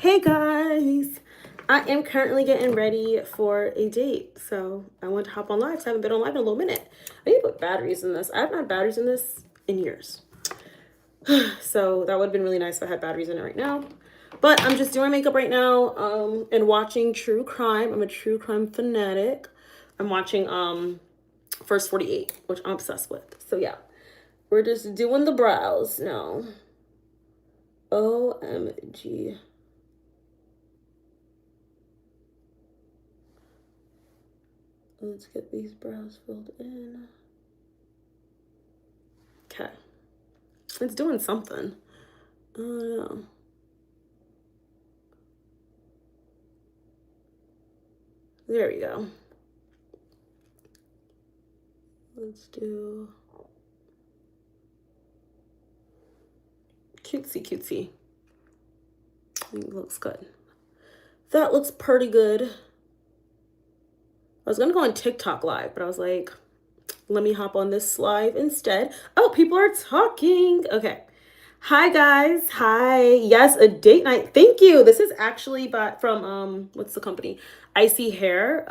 Hey guys, I am currently getting ready for a date, so I want to hop on live. So I haven't been on live in a little minute. I need to put batteries in this. I haven't had batteries in this in years, so that would have been really nice if I had batteries in it right now. But I'm just doing makeup right now, and watching true crime. I'm a true crime fanatic. I'm watching First 48, which I'm obsessed with. So yeah, we're just doing the brows now. OMG. Let's get these brows filled in. Okay. It's doing something. I don't know. There we go. Let's do cutesy cutesy. I think it looks good. That looks pretty good. I was gonna go on TikTok live, but I was like, let me hop on this live instead. Oh, people are talking. Okay. Hi guys. Hi. Yes, a date night. Thank you. This is actually from what's the company? Icy Hair.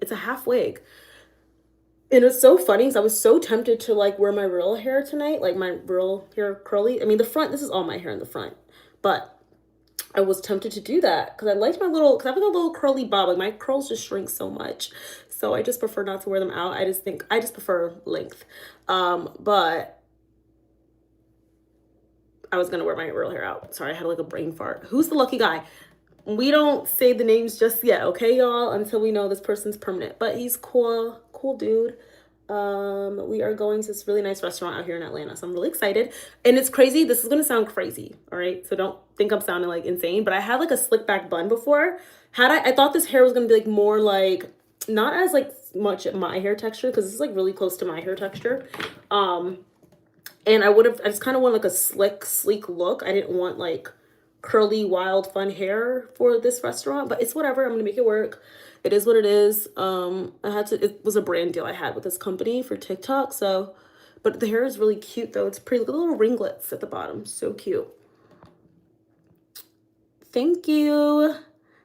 It's a half wig. And it's so funny because I was so tempted to like wear my real hair tonight, like my real hair curly. I mean, the front, this is all my hair in the front, but I was tempted to do that because I liked my little, because I have like a little curly bob. Like my curls just shrink so much. So I just prefer not to wear them out. I just prefer length. But I was going to wear my real hair out. Sorry, I had like a brain fart. Who's the lucky guy? We don't say the names just yet, okay, y'all, until we know this person's permanent. But he's cool dude. We are going to this really nice restaurant out here in Atlanta, so I'm really excited. And it's crazy. This is gonna sound crazy, all right? So don't think I'm sounding like insane. But I had like a slick back bun before. I thought this hair was gonna be like more like not as like much my hair texture because this is like really close to my hair texture. And I just kind of want like a slick, sleek look. I didn't want like curly, wild, fun hair for this restaurant, but it's whatever. I'm gonna make it work. It is what it is. It was a brand deal I had with this company for TikTok. So, but the hair is really cute though. It's pretty. Look at the little ringlets at the bottom. So cute. Thank you.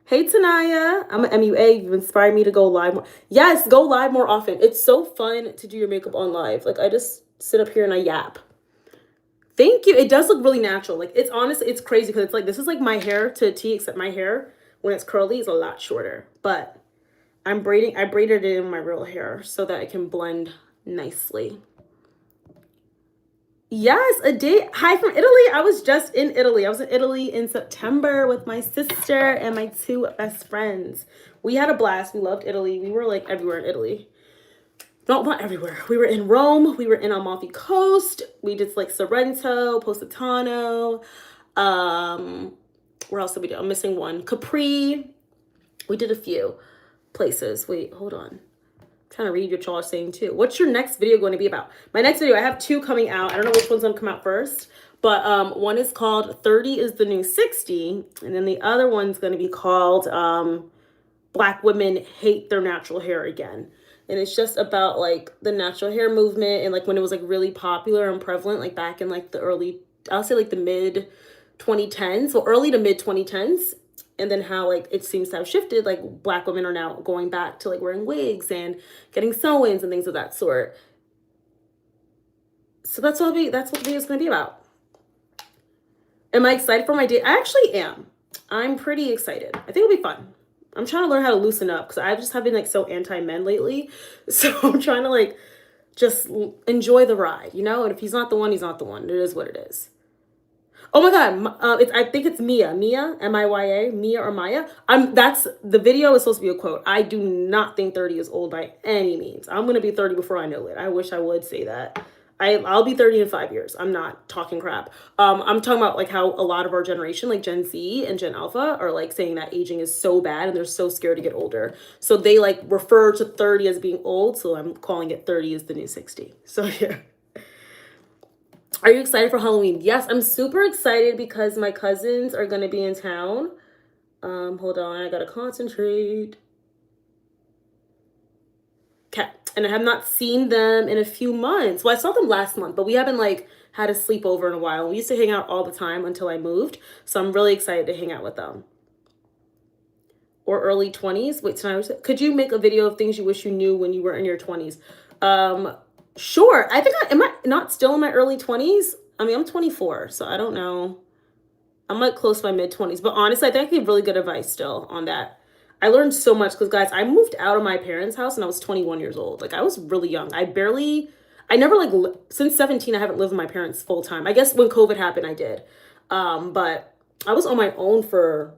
Hey Tanaya, I'm an MUA. You've inspired me to go live more. Yes, go live more often. It's so fun to do your makeup on live. Like I just sit up here and I yap. Thank you. It does look really natural. Like it's honestly, it's crazy because it's like this is like my hair to a T, except my hair when it's curly is a lot shorter. But I braided it in my real hair so that it can blend nicely. Yes, a date. Hi from Italy. I was just in Italy. I was in Italy in September with my sister and my two best friends. We had a blast. We loved Italy. We were like everywhere in Italy. Not everywhere. We were in Rome. We were in Amalfi Coast. We did like Sorrento, Positano. Where else did we do? I'm missing one. Capri. We did a few places. Wait, hold on. I'm trying to read what y'all are saying too. What's your next video going to be about? My next video, I have two coming out. I don't know which one's going to come out first. But one is called 30 is the New 60. And then the other one's going to be called Black Women Hate Their Natural Hair Again. And it's just about like the natural hair movement and like when it was like really popular and prevalent, like back in like the I'll say like the mid 2010s, so early to mid 2010s. And then how like it seems to have shifted, like Black women are now going back to like wearing wigs and getting sew-ins and things of that sort. So that's what the video is going to be about. Am I excited for my date? I actually am. I'm pretty excited. I think it'll be fun. I'm trying to learn how to loosen up because I just have been like so anti-men lately. So I'm trying to like just enjoy the ride, you know? And if he's not the one, he's not the one. It is what it is. Oh my God. I think it's Mia, M-I-Y-A, Mia or Maya. That's the video is supposed to be a quote. I do not think 30 is old by any means. I'm going to be 30 before I know it. I wish I would say that. I'll be 30 in 5 years. I'm not talking crap. I'm talking about like how a lot of our generation, like Gen Z and Gen Alpha, are like saying that aging is so bad and they're so scared to get older. So they like refer to 30 as being old. So I'm calling it 30 is the new 60. So yeah. Are you excited for Halloween? Yes, I'm super excited because my cousins are going to be in town. Hold on, I got to concentrate. Okay. and I have not seen them in a few months. Well, I saw them last month, but we haven't like had a sleepover in a while. We used to hang out all the time until I moved. So I'm really excited to hang out with them. Or early 20s. Wait, could you make a video of things you wish you knew when you were in your 20s? Sure. I think am I not still in my early 20s? I mean, I'm 24, so I don't know. I'm like close to my mid 20s, but honestly, I think I give really good advice still on that. I learned so much because, guys, I moved out of my parents' house and I was 21 years old. Like, I was really young. I never like since 17 I haven't lived with my parents full time. I guess when COVID happened I did. But I was on my own for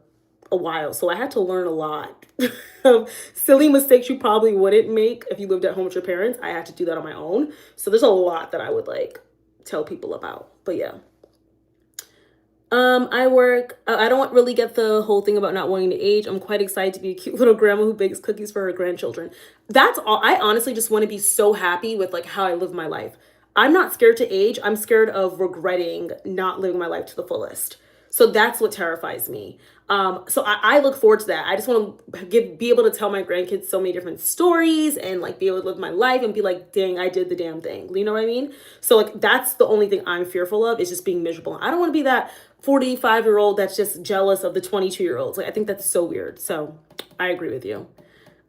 a while, so I had to learn a lot of silly mistakes you probably wouldn't make if you lived at home with your parents. I had to do that on my own. So there's a lot that I would like tell people about. But yeah. I work, I don't really get the whole thing about not wanting to age. I'm quite excited to be a cute little grandma who bakes cookies for her grandchildren. That's all. I honestly just want to be so happy with like how I live my life. I'm not scared to age. I'm scared of regretting not living my life to the fullest. So that's what terrifies me. So I look forward to that. I just want to be able to tell my grandkids so many different stories and like be able to live my life and be like, dang, I did the damn thing. You know what I mean? So like, that's the only thing I'm fearful of is just being miserable. I don't want to be that 45-year-old that's just jealous of the 22-year-olds. Like, I think that's so weird. So I agree with you.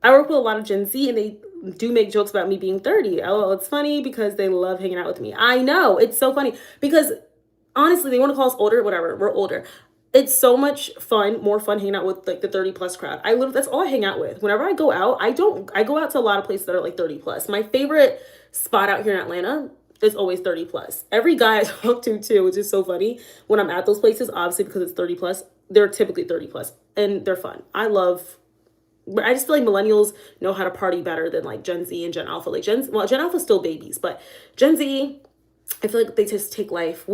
I work with a lot of Gen Z and they do make jokes about me being 30. Oh, it's funny because they love hanging out with me. I know, it's so funny because honestly, they want to call us older, whatever. We're older. It's so much fun, more fun hanging out with like the 30 plus crowd. That's all I hang out with. Whenever I go out, I go out to a lot of places that are like 30 plus. My favorite spot out here in Atlanta is always 30 plus. Every guy I talk to too, which is so funny when I'm at those places, obviously because it's 30 plus, they're typically 30 plus and they're fun. I just feel like millennials know how to party better than like Gen Z and Gen Alpha. Like Gen Alpha's still babies, but Gen Z, I feel like they just take life.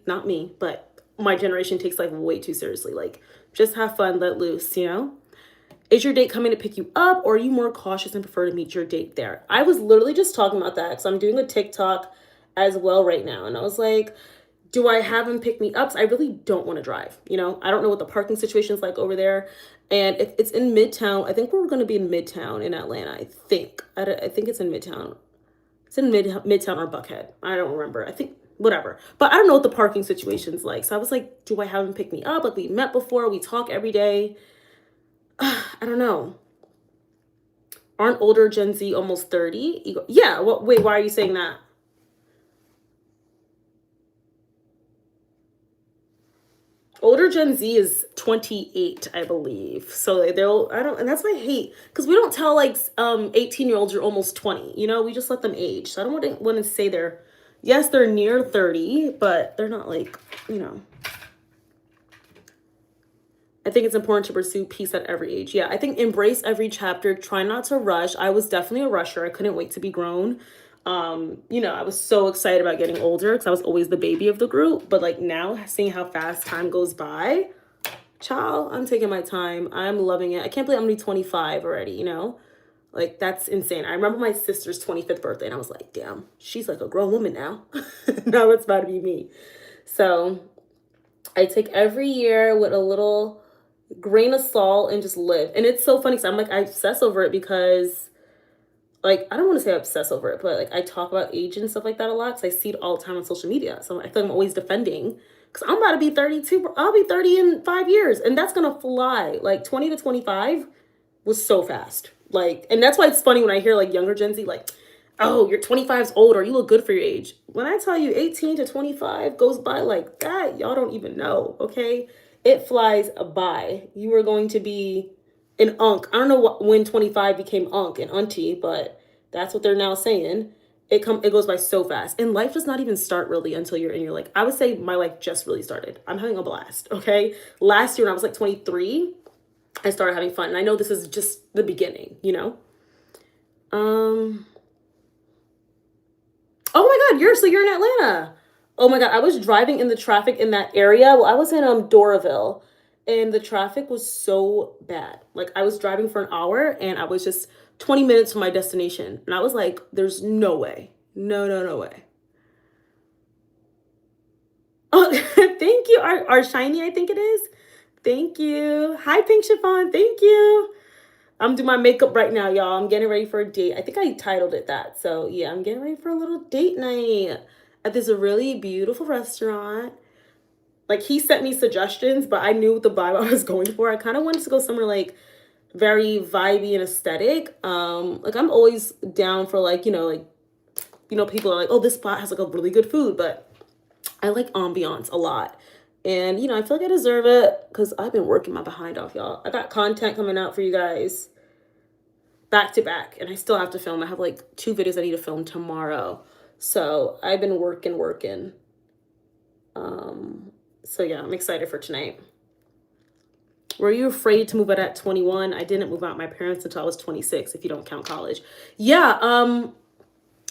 Not me, but my generation takes life way too seriously. Like, just have fun, let loose, you know? Is your date coming to pick you up, or are you more cautious and prefer to meet your date there? I was literally just talking about that because I'm doing a TikTok as well right now. And I was like, do I have him pick me up? I really don't want to drive. You know, I don't know what the parking situation is like over there. And if it's in Midtown, I think we're going to be in Midtown in Atlanta. I think it's in Midtown. It's in Midtown or Buckhead. I don't remember. I think whatever. But I don't know what the parking situation's like. So I was like, do I have him pick me up? Like, we met before. We talk every day. I don't know. Aren't older Gen Z almost 30? Yeah. Wait, why are you saying that? Older Gen Z is 28, I believe. So and that's why I hate, because we don't tell like 18-year-olds you're almost 20, you know, we just let them age. So I don't want to say they're near 30, but they're not like, you know. I think it's important to pursue peace at every age. Yeah, I think embrace every chapter, try not to rush. I was definitely a rusher. I couldn't wait to be grown. You know, I was so excited about getting older because I was always the baby of the group. But like now, seeing how fast time goes by, child, I'm taking my time. I'm loving it. I can't believe I'm gonna be 25 already, you know? Like, that's insane. I remember my sister's 25th birthday and I was like, damn, she's like a grown woman now. Now it's about to be me. So I take every year with a little grain of salt and just live. And it's so funny because I'm like, I obsess over it because, like, I don't want to say I obsess over it, but like I talk about age and stuff like that a lot because I see it all the time on social media. So I feel like I'm always defending because I'm about to be 32. I'll be 30 in 5 years and that's going to fly. Like 20 to 25 was so fast. Like, and that's why it's funny when I hear like younger Gen Z, like, oh, you're 25's older. You look good for your age. When I tell you 18 to 25 goes by like that, y'all don't even know. Okay. It flies by. You are going to be an unk. I don't know when 25 became unk and auntie, but that's what they're now saying. It goes by so fast. And life does not even start really until you're in your, like, I would say my life just really started. I'm having a blast. Okay. Last year when I was like 23, I started having fun. And I know this is just the beginning, you know? Oh my God, you're in Atlanta. Oh my God, I was driving in the traffic in that area. Well, I was in Doraville and the traffic was so bad. Like I was driving for an hour and I was just 20 minutes from my destination. And I was like, there's no way. No way. Oh, thank you. Our shiny, I think it is. Thank you. Hi, Pink Chiffon. Thank you. I'm doing my makeup right now, y'all. I'm getting ready for a date. I think I titled it that. So yeah, I'm getting ready for a little date night at this really beautiful restaurant. Like, he sent me suggestions, but I knew the vibe I was going for. I kind of wanted to go somewhere like very vibey and aesthetic. Like, I'm always down for like, people are like, oh, this spot has like a really good food, but I like ambiance a lot. And, I feel like I deserve it because I've been working my behind off, y'all. I got content coming out for you guys back to back, and I still have to film. I have like 2 videos I need to film tomorrow. So I've been working. So yeah, I'm excited for tonight. Were you afraid to move out at 21? I didn't move out with my parents until I was 26, if you don't count college. Yeah,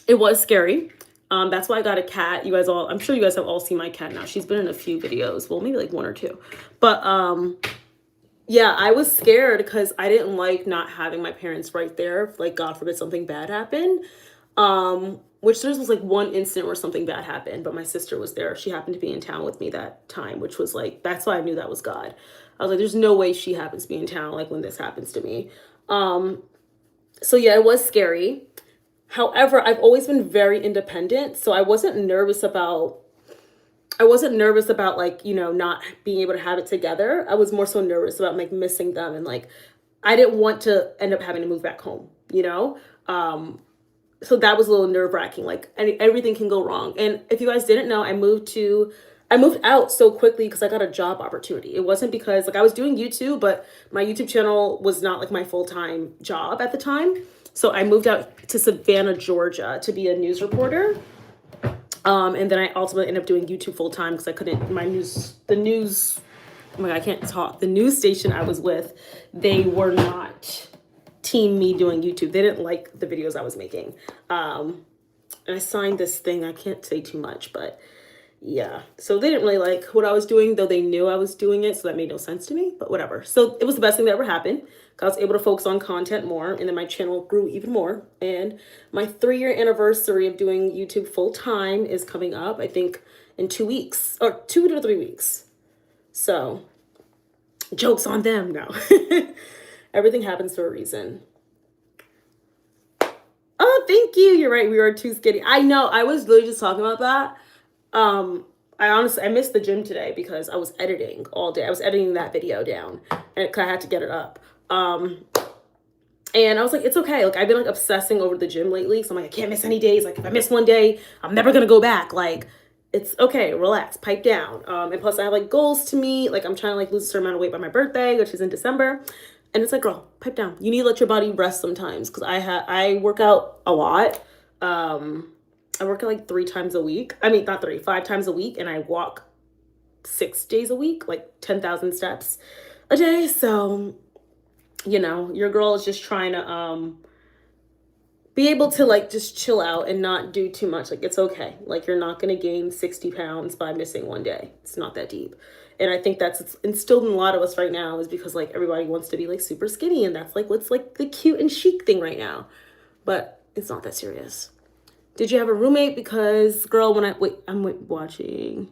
it was scary. That's why I got a cat. I'm sure you guys have all seen my cat now. She's been in a few videos. Well, maybe like 1 or 2. But yeah, I was scared because I didn't like not having my parents right there. Like, God forbid something bad happened. Which there was like 1 incident where something bad happened, but my sister was there. She happened to be in town with me that time, which was like, that's why I knew that was God. I was like, there's no way she happens to be in town like when this happens to me. So yeah, it was scary. However, I've always been very independent, so I wasn't nervous about like, not being able to have it together. I was more so nervous about like missing them, and like I didn't want to end up having to move back home, so that was a little nerve-wracking. Like, everything can go wrong. And if you guys didn't know, I moved out so quickly because I got a job opportunity. It wasn't because like I was doing YouTube, but my YouTube channel was not like my full-time job at the time. So I moved out to Savannah, Georgia to be a news reporter. And then I ultimately ended up doing YouTube full-time because I couldn't, oh my God, I can't talk. The news station I was with, they were not team me doing YouTube. They didn't like the videos I was making. And I signed this thing. I can't say too much, but yeah. So they didn't really like what I was doing, though they knew I was doing it. So that made no sense to me, but whatever. So it was the best thing that ever happened. I was able to focus on content more, and then my channel grew even more. And my 3-year anniversary of doing YouTube full time is coming up, I think, in 2 weeks or 2 to 3 weeks. So joke's on them now. Everything happens for a reason. Oh, thank you. You're right. We were too skinny. I know. I was literally just talking about that. I missed the gym today because I was editing all day. I was editing that video down, and I had to get it up. And I was like, it's okay. Like, I've been like obsessing over the gym lately. So I'm like, I can't miss any days. Like, if I miss one day, I'm never going to go back. Like, it's okay. Relax, pipe down. And plus I have like goals to meet. Like, I'm trying to like lose a certain amount of weight by my birthday, which is in December. And it's like, girl, pipe down. You need to let your body rest sometimes. Cause I work out a lot. I work out like 3 times a week. I mean, not 3, 5 times a week. And I walk 6 days a week, like 10,000 steps a day. So, your girl is just trying to be able to like just chill out and not do too much. Like, it's okay. Like, you're not going to gain 60 pounds by missing one day. It's not that deep. And I think that's instilled in a lot of us right now, is because like everybody wants to be like super skinny, and that's like what's like the cute and chic thing right now. But it's not that serious. Did you have a roommate? Because girl, I'm watching.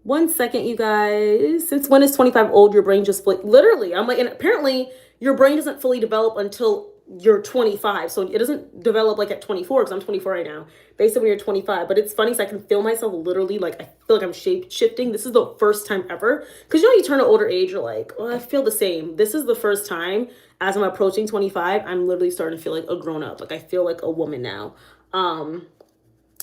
1 second, you guys. Since when is 25 old? Your brain just literally. I'm like, and apparently your brain doesn't fully develop until you're 25. So it doesn't develop like at 24, because I'm 24 right now, based on when you're 25. But it's funny, so I can feel myself literally, like, I feel like I'm shape shifting. This is the first time ever, because you turn an older age, you're like, oh, I feel the same. This is the first time as I'm approaching 25, I'm literally starting to feel like a grown up. Like, I feel like a woman now.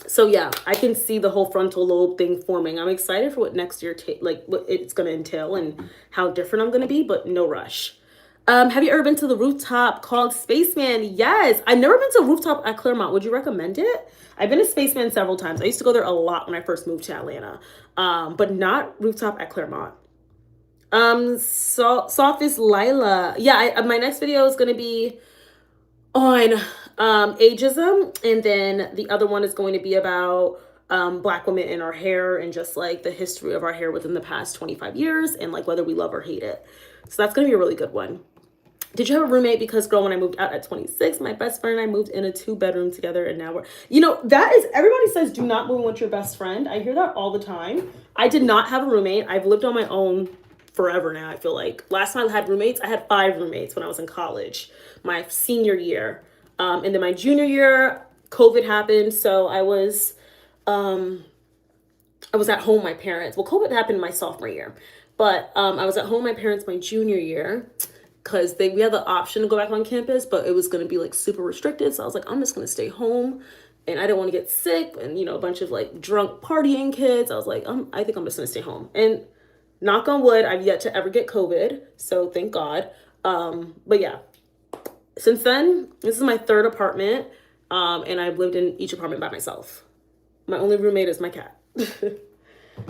So yeah, I can see the whole frontal lobe thing forming. I'm excited for what next year, what it's going to entail and how different I'm going to be, but no rush. Have you ever been to the rooftop called Spaceman? Yes. I've never been to a rooftop at Claremont. Would you recommend it? I've been to Spaceman several times. I used to go there a lot when I first moved to Atlanta. But not rooftop at Claremont. Softest Lila. Yeah, my next video is going to be on ageism, and then the other one is going to be about Black women and our hair, and just like the history of our hair within the past 25 years, and like whether we love or hate it. So that's going to be a really good one. Did you have a roommate? Because girl, when I moved out at 26, my best friend and I moved in a 2-bedroom together, and now we're, that is, everybody says do not move in with your best friend. I hear that all the time. I did not have a roommate. I've lived on my own forever now. I feel like last time I had roommates, I had 5 roommates when I was in college, my senior year. And then my junior year, COVID happened. So I was at home with my parents. Well, COVID happened my sophomore year, but I was at home with my parents my junior year because we had the option to go back on campus, but it was going to be like super restricted. So I was like, I'm just going to stay home, and I didn't want to get sick and, you know, a bunch of like drunk partying kids. I was like, I think I'm just going to stay home. And knock on wood, I've yet to ever get COVID. So thank God. But yeah, since then, this is my 3rd apartment. And I've lived in each apartment by myself. My only roommate is my cat.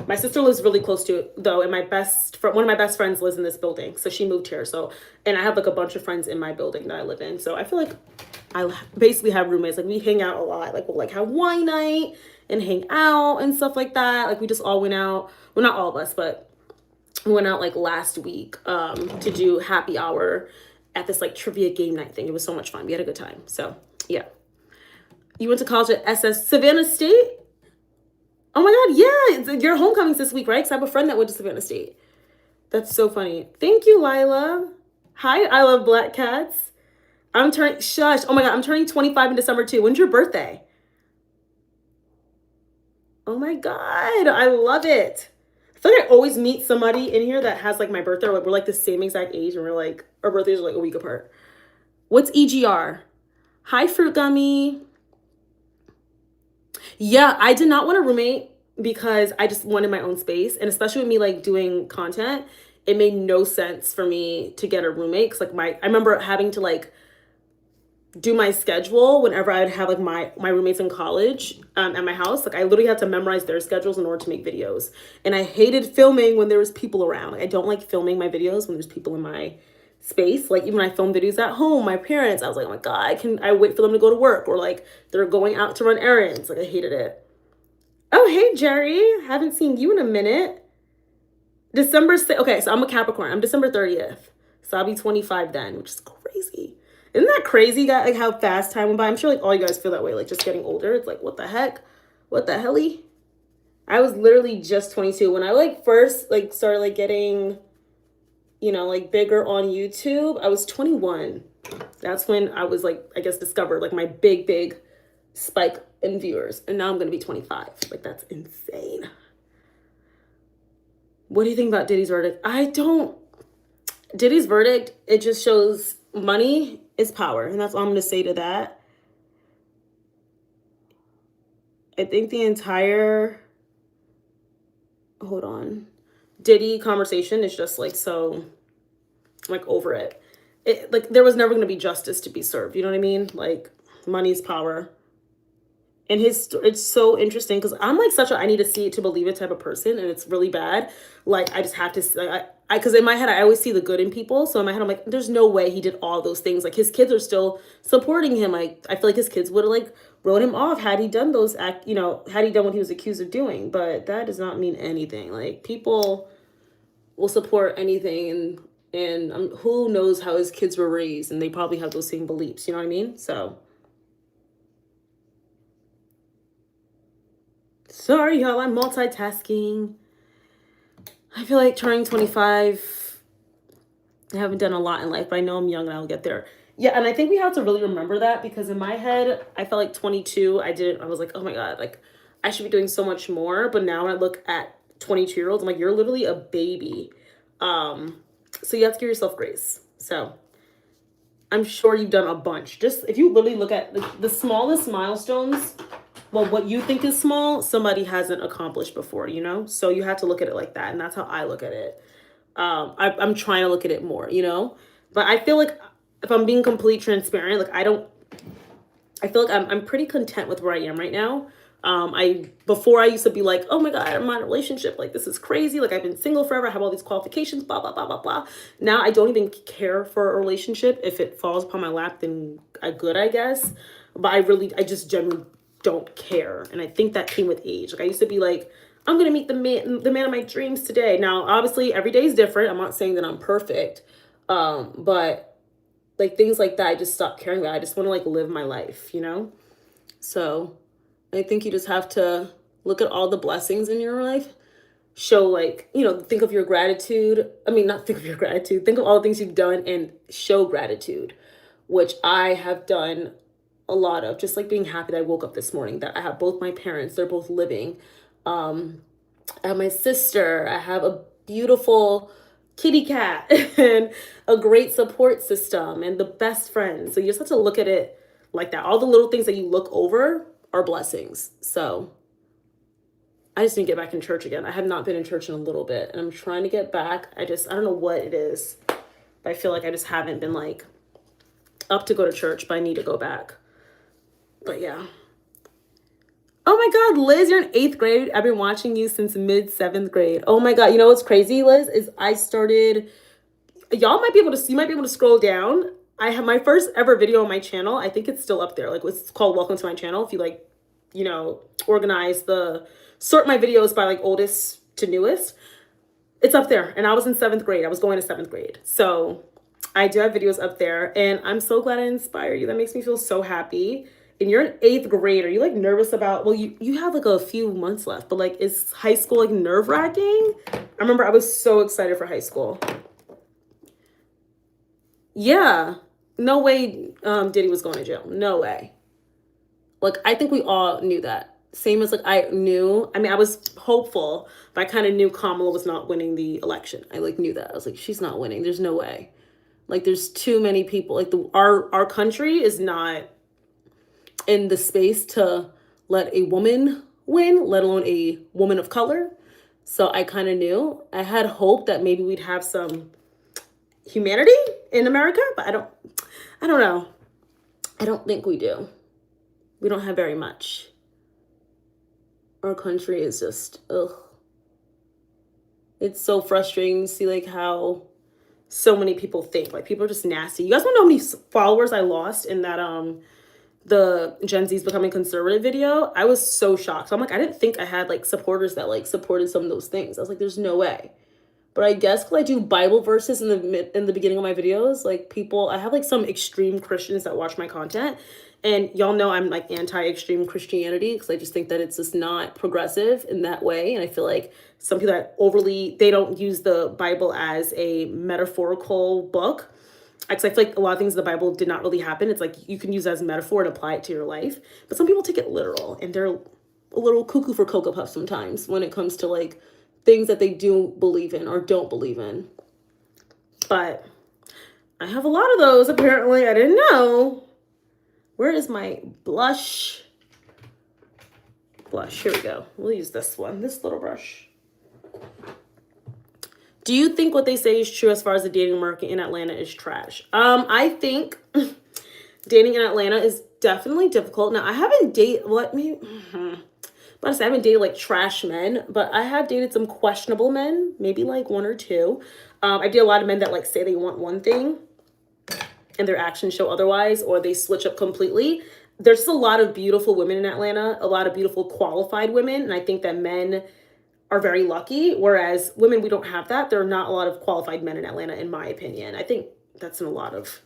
My sister lives really close to it though, and one of my best friends lives in this building, so she moved here. So, and I have like a bunch of friends in my building that I live in, so I feel like I basically have roommates. Like we hang out a lot, like we'll like have wine night and hang out and stuff like that. Like we just all went out, well, not all of us, but we went out like last week to do happy hour at this like trivia game night thing. It was so much fun. We had a good time. So yeah. You went to college at Savannah State? Oh my God, yeah. Your homecoming's this week, right? Because I have a friend that went to Savannah State. That's so funny. Thank you, Lila. Hi, I love black cats. Oh my God, I'm turning 25 in December too. When's your birthday? Oh my God, I love it. I feel like I always meet somebody in here that has like my birthday, or like we're like the same exact age, and we're like, our birthdays are like a week apart. What's EGR? Hi, Fruit Gummy. Yeah, I did not want a roommate because I just wanted my own space. And especially with me like doing content, it made no sense for me to get a roommate. Cause like I remember having to like do my schedule whenever I'd have like my roommates in college at my house. Like I literally had to memorize their schedules in order to make videos. And I hated filming when there was people around. Like I don't like filming my videos when there's people in my space. Like even when I film videos at home, my parents, I was like, oh my God, I wait for them to go to work, or like they're going out to run errands. Like I hated it. Oh, hey, Jerry. Haven't seen you in a minute. Okay, so I'm a Capricorn. I'm December 30th. So I'll be 25 then, which is crazy. Isn't that crazy, guys? Like how fast time went by? I'm sure like all you guys feel that way, like just getting older. It's like, what the heck? What the helly? I was literally just 22 when I like first like started like getting, you know, like bigger on YouTube. I was 21. That's when I was like, I guess, discovered like my big spike in viewers. And now I'm going to be 25. Like that's insane. What do you think about Diddy's verdict? Diddy's verdict, it just shows money is power. And that's all I'm going to say to that. I think the entire, Diddy conversation is just like so like over it. Like there was never going to be justice to be served. You know what I mean? Like money's power. And it's so interesting because I'm like such a I need to see it to believe it type of person, and it's really bad. Like I just have to like because in my head I always see the good in people. So in my head I'm like, there's no way he did all those things. Like his kids are still supporting him. Like I feel like his kids would have like wrote him off had he done had he done what he was accused of doing. But that does not mean anything. Like people will support anything, and who knows how his kids were raised, and they probably have those same beliefs. You know what I mean? So. Sorry, y'all, I'm multitasking. I feel like turning 25, I haven't done a lot in life, but I know I'm young and I'll get there. Yeah, and I think we have to really remember that because in my head, I felt like 22, I was like, oh my God, like I should be doing so much more. But now when I look at 22-year-olds, I'm like, you're literally a baby. So you have to give yourself grace. So I'm sure you've done a bunch. Just if you literally look at the smallest milestones, well, what you think is small, somebody hasn't accomplished before, you know? So you have to look at it like that. And that's how I look at it. I'm trying to look at it more, you know? But I feel like if I'm being completely transparent, like I feel like I'm pretty content with where I am right now. Before I used to be like, oh my God, I'm in a relationship. Like, this is crazy. Like, I've been single forever. I have all these qualifications, blah, blah, blah, blah, blah. Now I don't even care for a relationship. If it falls upon my lap, then good, I guess. But I just generally don't care. And I think that came with age. Like I used to be like, I'm going to meet the man of my dreams today. Now, obviously every day is different. I'm not saying that I'm perfect. But like things like that, I just stopped caring about. I just want to like live my life, you know? So I think you just have to look at all the blessings in your life show like, you know, think of your gratitude. I mean, not think of your gratitude, think of all the things you've done and show gratitude, which I have done a lot of, just like being happy that I woke up this morning, that I have both my parents, they're both living. I have my sister, I have a beautiful kitty cat and a great support system and the best friends. So you just have to look at it like that. All the little things that you look over are blessings. So I just need to get back in church again. I have not been in church in a little bit and I'm trying to get back. I don't know what it is, but I feel like I just haven't been like up to go to church, but I need to go back. But yeah. Oh my God, Liz, you're in 8th grade. I've been watching you since mid 7th grade. Oh my God. You know what's crazy, Liz, is I started, you might be able to scroll down. I have my first ever video on my channel. I think it's still up there. Like it's called Welcome to My Channel. If you like, you know, sort my videos by like oldest to newest, it's up there. And I was in 7th grade. I was going to 7th grade. So I do have videos up there and I'm so glad I inspired you. That makes me feel so happy. And you're in 8th grade. Are you like nervous about, well, you have like a few months left, but like, is high school like nerve wracking? I remember I was so excited for high school. Yeah. No way Diddy was going to jail. No way. Like, I think we all knew that. Same as like I was hopeful, but I kind of knew Kamala was not winning the election. I like knew that. I was like, she's not winning. There's no way. Like there's too many people. Like our country is not in the space to let a woman win, let alone a woman of color. So I kind of knew. I had hope that maybe we'd have some humanity in America, but I don't know. I don't think we do. We don't have very much. Our country is just, ugh. It's so frustrating to see like how so many people think. Like people are just nasty. You guys want to know how many followers I lost in that the Gen Z's becoming conservative video? I was so shocked. So I'm like, I didn't think I had like supporters that like supported some of those things. I was like, there's no way. But I guess because I do Bible verses in the beginning of my videos, like people, I have like some extreme Christians that watch my content. And y'all know I'm like anti-extreme Christianity because I just think that it's just not progressive in that way. And I feel like some people that they don't use the Bible as a metaphorical book. Because I feel like a lot of things in the Bible did not really happen. It's like you can use it as a metaphor and apply it to your life. But some people take it literal and they're a little cuckoo for Cocoa Puffs sometimes when it comes to like things that they do believe in or don't believe in. But I have a lot of those apparently. I didn't know. Where is my blush? Here we go. We'll use this one, this little brush. Do you think what they say is true as far as the dating market in Atlanta is trash? I think dating in Atlanta is definitely difficult. Now, I haven't dated, but I haven't dated like trash men, but I have dated some questionable men, maybe like one or two. I date a lot of men that like say they want one thing and their actions show otherwise, or they switch up completely. There's just a lot of beautiful women in Atlanta, a lot of beautiful qualified women. And I think that men are very lucky, whereas women, we don't have that. There are not a lot of qualified men in Atlanta, in my opinion. I think that's in a lot of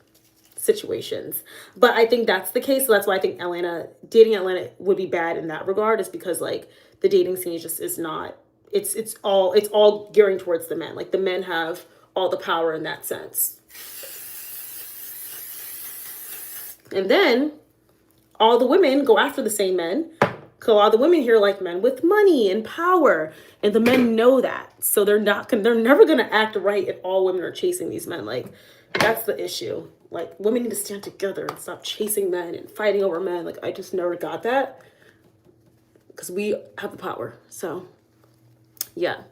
situations, but I think that's the case. So that's why I think dating Atlanta would be bad in that regard, is because like the dating scene is not, it's all gearing towards the men. Like the men have all the power in that sense. And then all the women go after the same men. So all the women here like men with money and power, and the men know that. So they're never going to act right if all women are chasing these men. Like that's the issue. Like women need to stand together and stop chasing men and fighting over men. Like I just never got that because we have the power. So yeah.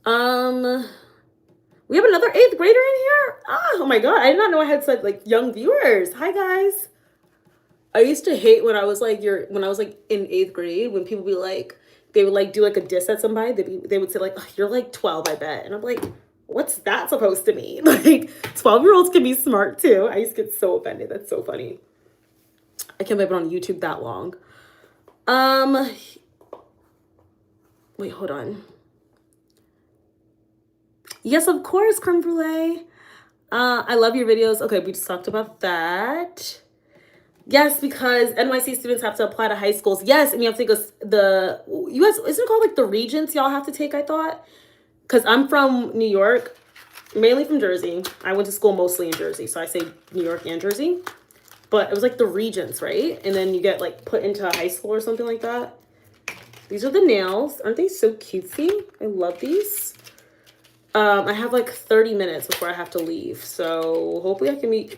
We have another 8th grader in here. Oh my God. I did not know I had such like young viewers. Hi guys. I used to hate when I was like in 8th grade, when people be like, they would like do like a diss at somebody. They would say like, oh, you're like 12, I bet. And I'm like, what's that supposed to mean? Like 12-year-olds can be smart too. I used to get so offended. That's so funny. I can't believe I've been on YouTube that long. Wait, hold on. Yes, of course, creme brulee. I love your videos. Okay, we just talked about that. Yes, because NYC students have to apply to high schools. Yes, and you have to take the US, isn't it called like the Regents y'all have to take, I thought? Because I'm from New York, mainly from Jersey. I went to school mostly in Jersey, so I say New York and Jersey. But it was like the Regents, right? And then you get like put into high school or something like that. These are the nails. Aren't they so cutesy? I love these. I have like 30 minutes before I have to leave. So hopefully I can be,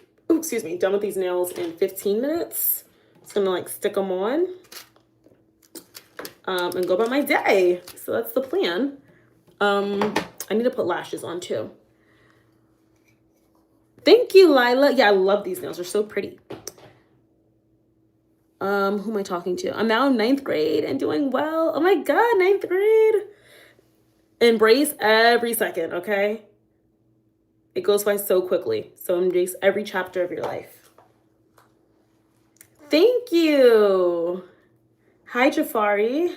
done with these nails in 15 minutes. Just gonna like stick them on and go about my day. So that's the plan. I need to put lashes on too. Thank you, Lila. Yeah, I love these nails. They're so pretty. Who am I talking to? I'm now in 9th grade and doing well. Oh my God, 9th grade. Embrace every second, okay? It goes by so quickly. So embrace every chapter of your life. Thank you. Hi, Jafari.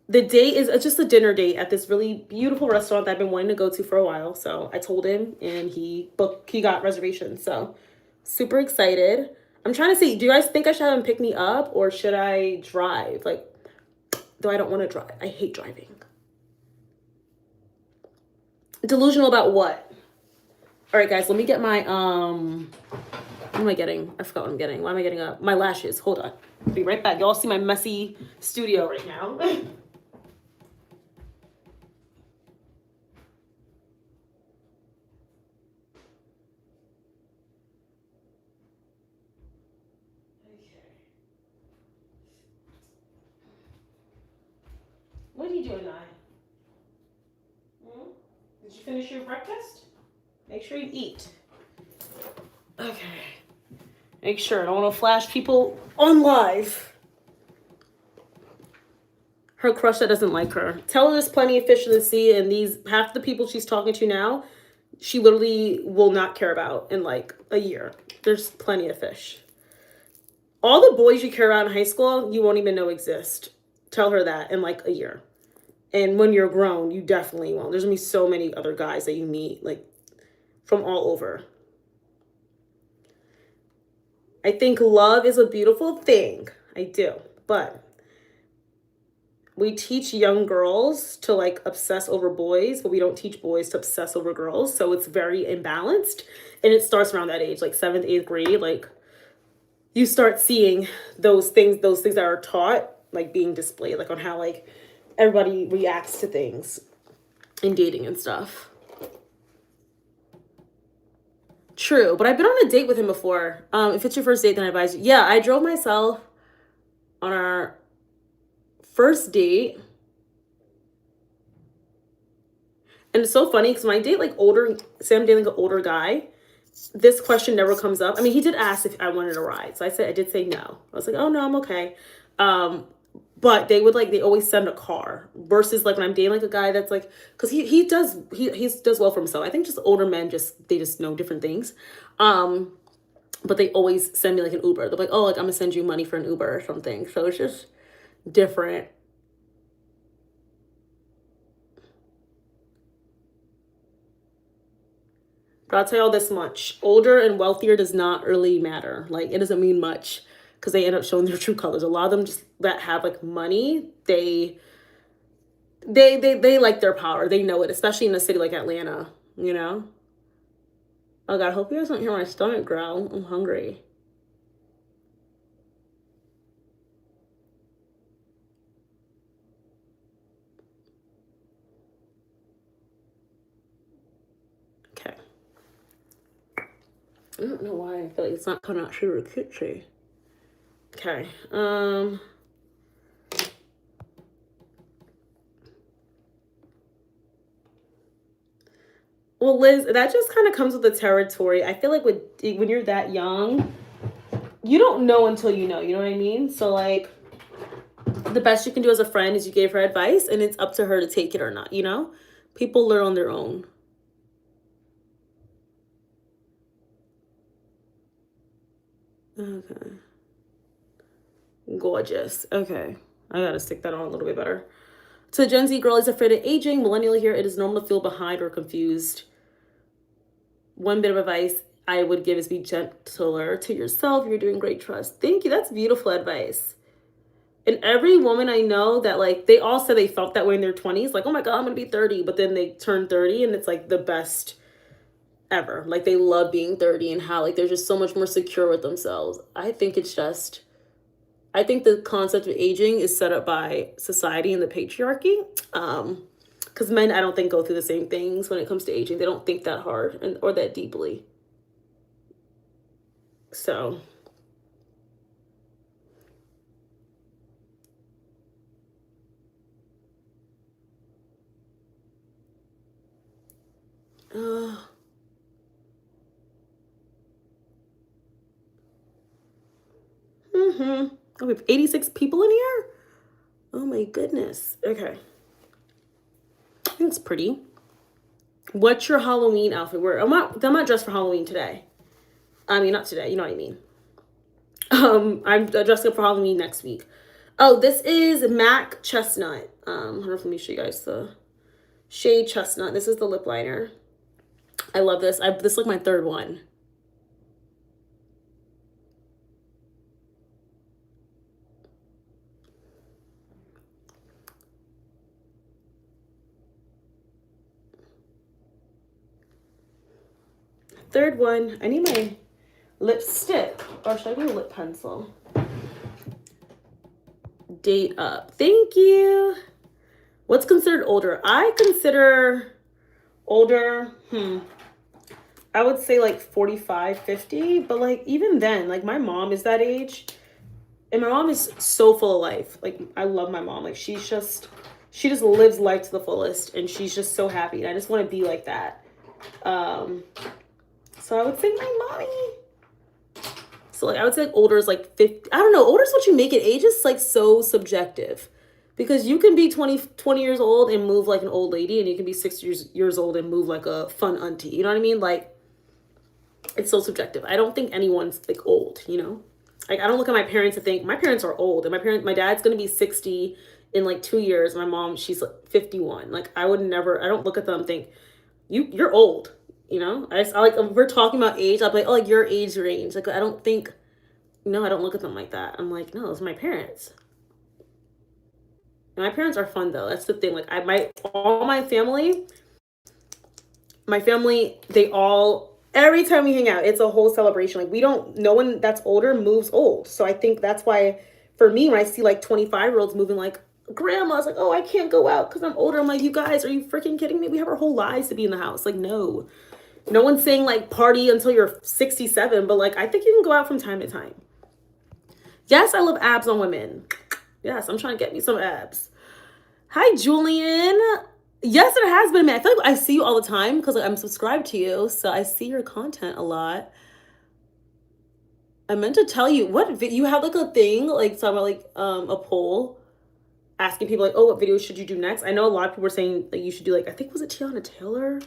The date is just a dinner date at this really beautiful restaurant that I've been wanting to go to for a while. So I told him and he got reservations. So super excited. I'm trying to see, do you guys think I should have him pick me up or should I drive? Like, though I don't want to drive. I hate driving. Delusional about what? All right, guys, let me get my, what am I getting? I forgot what I'm getting. Why am I getting up? My lashes. Hold on. I'll be right back. Y'all see my messy studio right now. What are you doing, Nye? Did you finish your breakfast? Make sure you eat. Okay. Make sure. I don't want to flash people on live. Her crush that doesn't like her. Tell her there's plenty of fish in the sea, and these half the people she's talking to now, she literally will not care about in like a year. There's plenty of fish. All the boys you care about in high school, you won't even know exist. Tell her that in like a year. And when you're grown, you definitely won't. There's gonna be so many other guys that you meet, like, from all over. I think love is a beautiful thing. I do. But we teach young girls to, like, obsess over boys, but we don't teach boys to obsess over girls. So it's very imbalanced. And it starts around that age, like 7th, 8th grade. Like, you start seeing those things that are taught, like, being displayed, like, on how, like, everybody reacts to things in dating and stuff. True, but I've been on a date with him before. If it's your first date, then I advise you. Yeah, I drove myself on our first date. And it's so funny because when I date like older, say I'm dating an older guy, this question never comes up. I mean, he did ask if I wanted a ride. So I did say no. I was like, oh no, I'm okay. But they always send a car versus like when I'm dating like a guy that's like, cause he does well for himself. I think just older men they just know different things. But they always send me like an Uber. They're like, oh, like I'm gonna send you money for an Uber or something. So it's just different. But I'll tell y'all this much. Older and wealthier does not really matter. Like it doesn't mean much. Because they end up showing their true colors. A lot of them just that have like money, they like their power. They know it, especially in a city like Atlanta, you know? Oh God, I hope you guys don't hear my stomach growl. I'm hungry. Okay. I don't know why I feel like it's not coming out super kitschy. Okay. Well, Liz, that just kind of comes with the territory. I feel like when you're that young, you don't know until you know what I mean? So like the best you can do as a friend is you gave her advice and it's up to her to take it or not, you know? People learn on their own. Okay. Gorgeous. Okay. I gotta stick that on a little bit better. So Gen Z girl is afraid of aging. Millennial here, it is normal to feel behind or confused. One bit of advice. I would give is be gentler to yourself. You're doing great, trust. Thank you. That's beautiful advice. And every woman I know that, like, they all said they felt that way in their 20s, like, oh my God, I'm gonna be 30. But then they turn 30 and it's like the best ever. Like, they love being 30 and how, like, they're just so much more secure with themselves. I think it's just, I think the concept of aging is set up by society and the patriarchy. Because men, I don't think, go through the same things when it comes to aging. They don't think that hard or that deeply. So. Oh, we have 86 people in here? Oh my goodness. Okay. I think it's pretty. What's your Halloween outfit? I'm not dressed for Halloween today. I mean, not today. You know what I mean. I'm dressing up for Halloween next week. Oh, this is MAC Chestnut. Hold on, let me show you guys the shade Chestnut. This is the lip liner. I love this. This is like my third one. Third one. I need my lipstick, or should I do a lip pencil? Date up. Thank you. What's considered older? I consider older, I would say like 45, 50, but like even then, like my mom is that age, and my mom is so full of life. Like, I love my mom. Like, she just lives life to the fullest, and she's just so happy, and I just want to be like that. So I would say my mommy. So like I would say like older is like 50. I don't know. Older is what you make it. Age is like so subjective, because you can be 20 years old and move like an old lady, and you can be 60 years old and move like a fun auntie. You know what I mean? Like, it's so subjective. I don't think anyone's like old, you know? Like, I don't look at my parents and think my parents are old, and my dad's going to be 60 in like 2 years. My mom, she's like 51. Like, I don't look at them and think you're old, you know? I like, if we're talking about age, I'll be like, oh, like your age range. Like, I don't think, I don't look at them like that. I'm like, no, those are my parents. And my parents are fun though. That's the thing. Like, my family, they all, every time we hang out, it's a whole celebration. Like, no one that's older moves old. So I think that's why, for me, when I see like 25-year-olds moving like grandma's, like, oh, I can't go out because I'm older. I'm like, you guys, are you freaking kidding me? We have our whole lives to be in the house. Like, no one's saying like party until you're 67, but like, I think you can go out from time to time. Yes, I love abs on women. Yes, I'm trying to get me some abs. Hi, Julian. Yes, it has been a minute. I feel like I see you all the time because like, I'm subscribed to you, so I see your content a lot. I meant to tell you, you have like a thing, like talking about like a poll asking people like, oh, what video should you do next? I know a lot of people were saying like you should do like, I think, was it Tiana Taylor?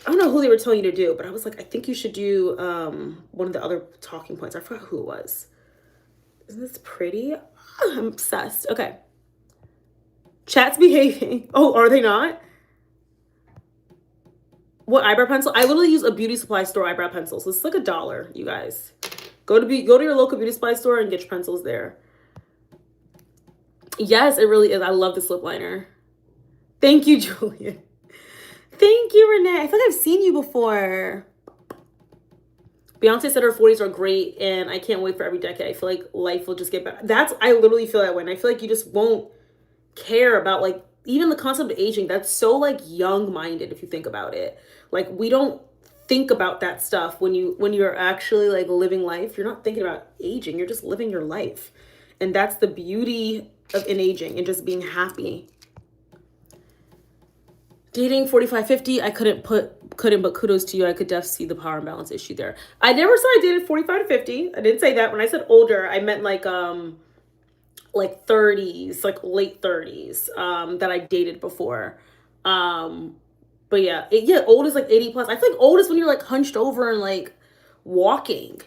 I don't know who they were telling you to do, but I was like, I think you should do one of the other talking points. I forgot who it was. Isn't this pretty? I'm obsessed. Okay. Chat's behaving. Oh, are they not? What eyebrow pencil? I literally use a beauty supply store eyebrow pencil. So it's like $1, you guys. Go to your local beauty supply store and get your pencils there. Yes, it really is. I love this lip liner. Thank you, Julian. Thank you, Renee. I feel like I've seen you before. Beyonce said her 40s are great, and I can't wait for every decade. I feel like life will just get better. I literally feel that way. And I feel like you just won't care about like even the concept of aging. That's so like young-minded if you think about it. Like, we don't think about that stuff when you're actually like living life. You're not thinking about aging. You're just living your life. And that's the beauty of in aging and just being happy. Dating 45, 50, I couldn't, but kudos to you. I could definitely see the power imbalance issue there. I never said I dated 45 to 50. I didn't say that. When I said older, I meant like 30s, like late 30s, that I dated before. But yeah, old is like 80 plus. I feel like old is when you're like hunched over and like walking.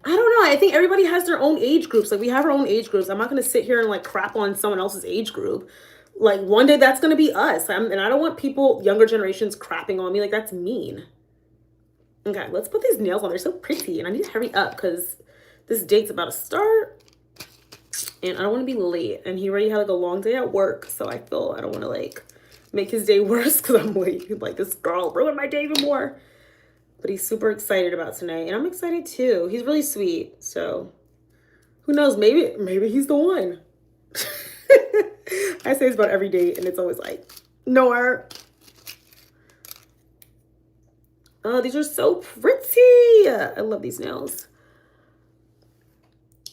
I don't know. I think everybody has their own age groups. Like, we have our own age groups. I'm not going to sit here and like crap on someone else's age group. Like, one day that's going to be us. And I don't want younger generations crapping on me. Like, that's mean. Okay, let's put these nails on. They're so pretty, and I need to hurry up because this date's about to start, and I don't want to be late. And he already had like a long day at work, so I feel I don't want to like make his day worse because I'm late. Like, this girl ruined my day even more. But he's super excited about tonight, and I'm excited too. He's really sweet, so who knows? Maybe he's the one. I say this about every date, and it's always like, no. Oh, these are so pretty. I love these nails.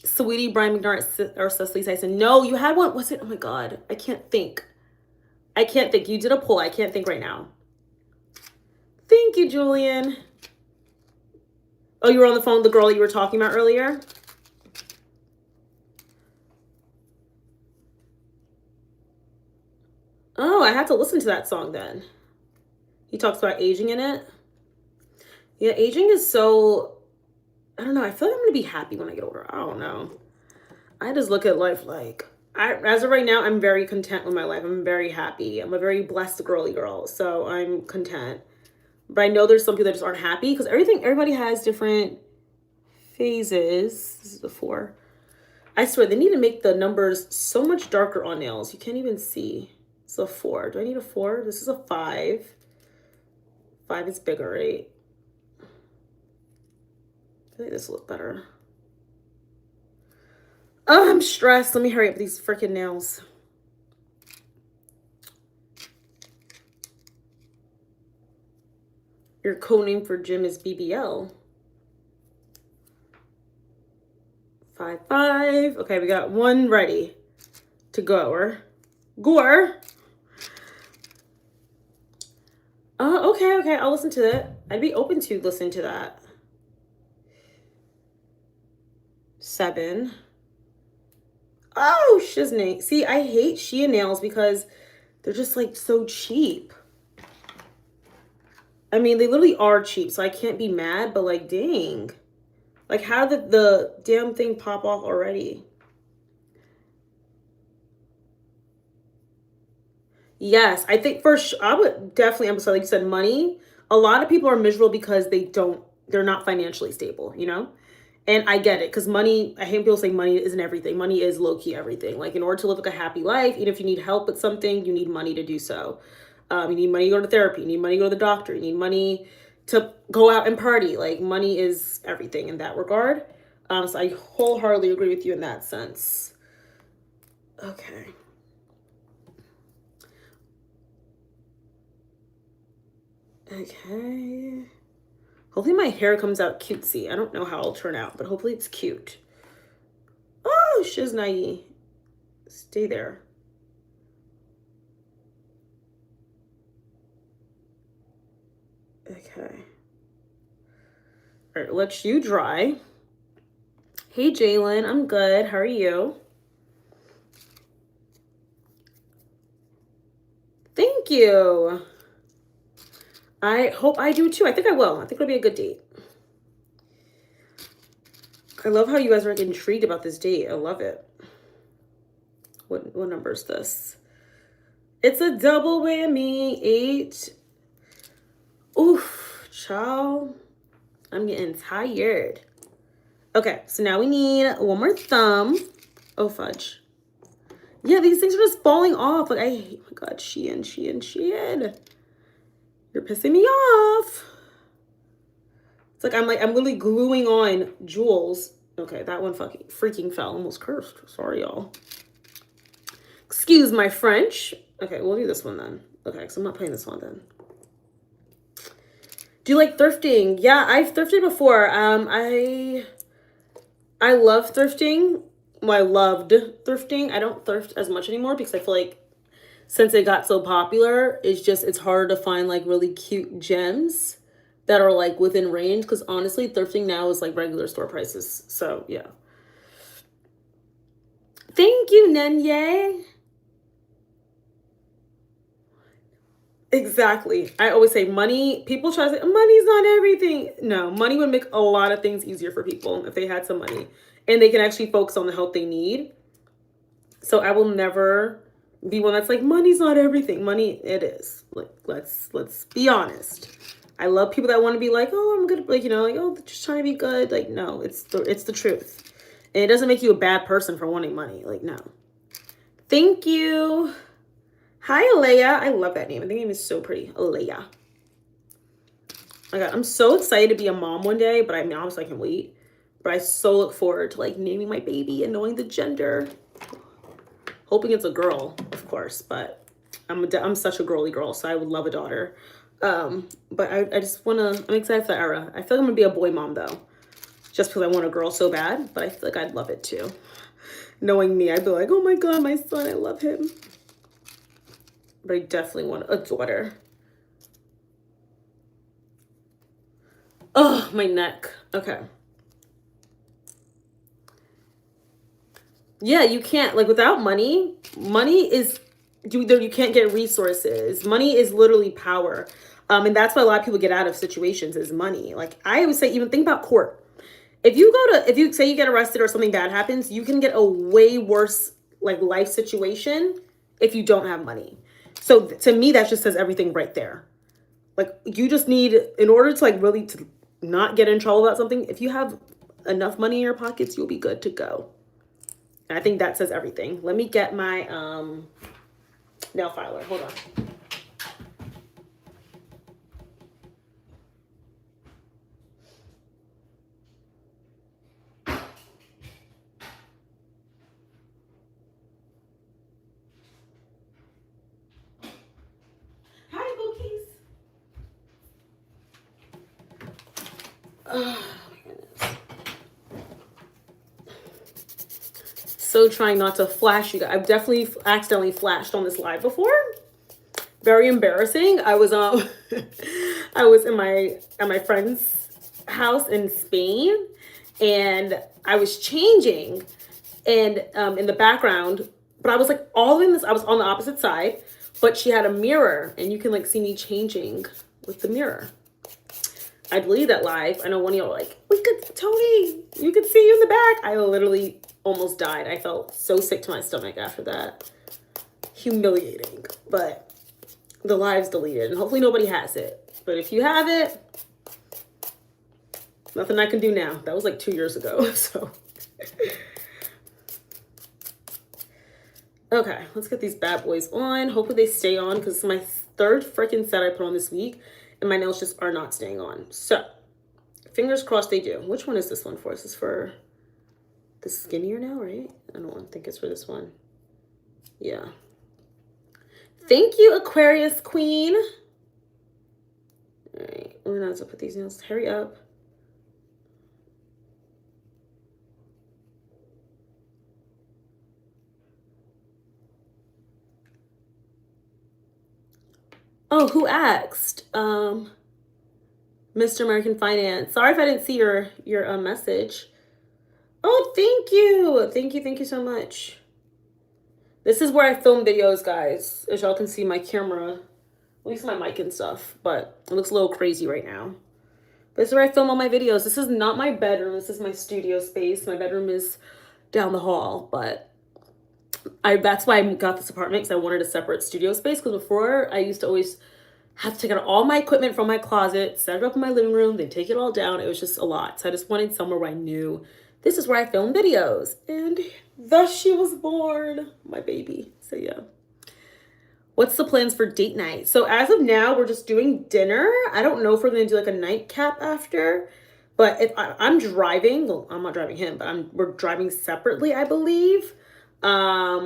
Sweetie, Bryanne McNart, or Cecily Tyson. No, you had one. What's it? Oh my God. I can't think. You did a poll. I can't think right now. Thank you, Julian. Oh, you were on the phone with the girl that you were talking about earlier? Oh, I had to listen to that song then. He talks about aging in it. Yeah, aging is so, I don't know. I feel like I'm going to be happy when I get older. I don't know. I just look at life like, as of right now, I'm very content with my life. I'm very happy. I'm a very blessed girly girl. So I'm content. But I know there's some people that just aren't happy because everybody has different phases. This is the 4. I swear, they need to make the numbers so much darker on nails. You can't even see. It's a 4. Do I need a 4? This is a 5. 5 is bigger, right? I think this will look better. Oh, I'm stressed. Let me hurry up with these freaking nails. Your code name for gym is BBL. 5. Okay, we got one ready to go. Gore. Oh, okay. I'll listen to that. I'd be open to listening to that. 7. Oh, shiznit. See, I hate Shea nails because they're just like so cheap. I mean, they literally are cheap, so I can't be mad, but like, dang. Like, how did the damn thing pop off already? Yes, I think I would definitely emphasize, like you said, money. A lot of people are miserable because they're not financially stable, you know? And I get it, because money, I hate people saying money isn't everything. Money is low-key everything. Like, in order to live like a happy life, even if you need help with something, you need money to do so. You need money to go to therapy. You need money to go to the doctor. You need money to go out and party. Like, money is everything in that regard. So I wholeheartedly agree with you in that sense. Okay. Okay. Hopefully my hair comes out cutesy. I don't know how it'll turn out, but hopefully it's cute. Oh, shiznai. Stay there. Okay. All right, let you dry. Hey, Jalen. I'm good. How are you? Thank you. I hope I do too. I think I will. I think it'll be a good date. I love how you guys are like intrigued about this date. I love it. What number is this? It's a double whammy. 8. Oof, child. I'm getting tired. Okay, so now we need one more thumb. Oh, fudge. Yeah, these things are just falling off. Like, oh my God, Shein. You're pissing me off. It's like I'm literally gluing on jewels. Okay, that one freaking fell. Almost cursed. Sorry, y'all. Excuse my French. Okay, we'll do this one then. Okay, so I'm not playing this one then. Do you like thrifting? Yeah, I've thrifted before. I love thrifting. Well, I loved thrifting. I don't thrift as much anymore because I feel like since it got so popular, it's hard to find like really cute gems that are like within range, because honestly, thrifting now is like regular store prices. So yeah. Thank you, Nenye. Exactly. I always say money. People try to say money's not everything. No, money would make a lot of things easier for people if they had some money and they can actually focus on the help they need. So I will never be one that's like, money's not everything. Money, it is. Like, let's be honest. I love people that want to be like, oh, I'm good, like, you know, like, oh, just trying to be good. Like, no, it's the truth. And it doesn't make you a bad person for wanting money. Like, no. Thank you. Hi, Alea. I love that name. I think the name is so pretty. Alea. I'm so excited to be a mom one day, but I mean, obviously I can wait. But I so look forward to like naming my baby and knowing the gender. Hoping it's a girl, of course, but I'm such a girly girl, so I would love a daughter. But I just wanna, I'm excited for the era. I feel like I'm gonna be a boy mom though, just because I want a girl so bad, but I feel like I'd love it too. Knowing me, I'd be like, oh my God, my son, I love him. But I definitely want a daughter. Oh, my neck. Okay. Yeah, you can't, like, without money is, you can't get resources. Money is literally power. And that's why a lot of people get out of situations is money. Like, I always say, even think about court. If you say you get arrested or something bad happens, you can get a way worse, like, life situation if you don't have money. So to me, that just says everything right there. Like, you just need, in order to, like, really to not get in trouble about something, if you have enough money in your pockets, you'll be good to go. I think that says everything. Let me get my nail filer. Hold on. Hi, Bookies. Oh, my goodness. So trying not to flash you guys. I've definitely accidentally flashed on this live before. Very embarrassing. I was I was at my friend's house in Spain, and I was changing, and in the background, but I was like all in this. I was on the opposite side, but she had a mirror, and you can like see me changing with the mirror. I deleted that live. I know one of y'all like, we could, Toni, you could see you in the back. I literally almost died. I felt so sick to my stomach after that. Humiliating, but the live's deleted and hopefully nobody has it. But if you have it, nothing I can do now. That was like 2 years ago, so. Okay, let's get these bad boys on. Hopefully they stay on because it's my third freaking set I put on this week and my nails just are not staying on. So, fingers crossed they do. Which one is this one for? Is this for the skinnier nail, right? I don't think it's for this one. Yeah. Thank you, Aquarius Queen. All right, we're gonna have to put these nails. Hurry up. Oh, who asked? Mr. American Finance. Sorry if I didn't see your message. Oh, thank you. Thank you so much. This is where I film videos, guys. As y'all can see my camera, at least my mic and stuff, but it looks a little crazy right now. But this is where I film all my videos. This is not my bedroom. This is my studio space. My bedroom is down the hall, but that's why I got this apartment, because I wanted a separate studio space, because before I used to always have to take out all my equipment from my closet, set it up in my living room, then take it all down. It was just a lot. So I just wanted somewhere where I knew this is where I film videos. And thus she was born, my baby. So yeah. What's the plans for date night? So as of now, we're just doing dinner. I don't know if we're going to do like a nightcap after, but if I'm driving, well, I'm not driving him, but we're driving separately, I believe. I